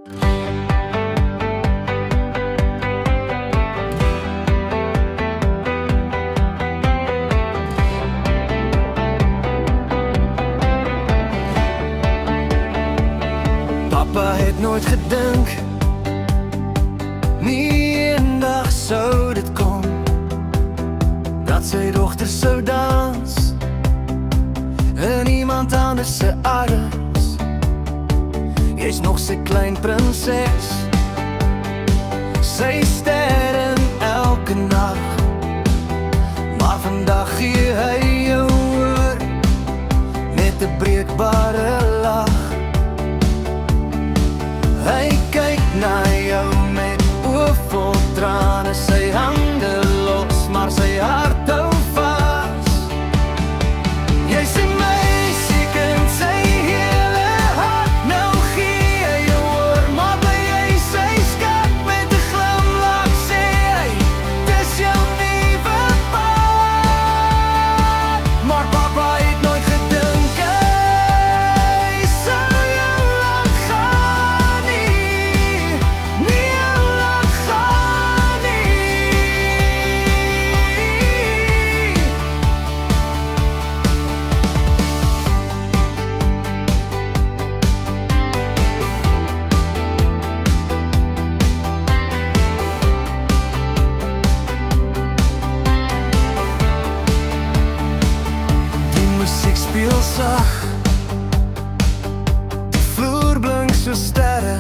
Papa het nooit gedink, nie eendag sou dit kom, dat sy dochter sou dans in iemand anders se arms. Jy's nog sy klein prinses, sy ster in elke nacht, maar vandag gee hy jou oor met 'n breekbare lach. Hy kyk na jou met oë vol trane, sy hande los, maar sy hart hou vas. Jy sê meisiekind, sy hele hart, nou gee hy jou oor, maar bly jy sy skat met 'n glimlach, sê hy, dis jou nuwe pad. Maar papa het nooit gedink hy sou jou laat gaan nie, nie jou laat gaan nie. Die musiek speel sag, die vloer blink so sterre,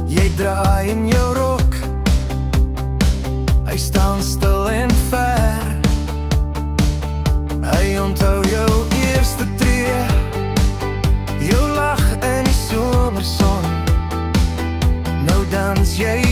jy draai in jou rok, hy staan stil en ver. Hy onthou jou eerste tree, jou lach in die somerson, nou dans jy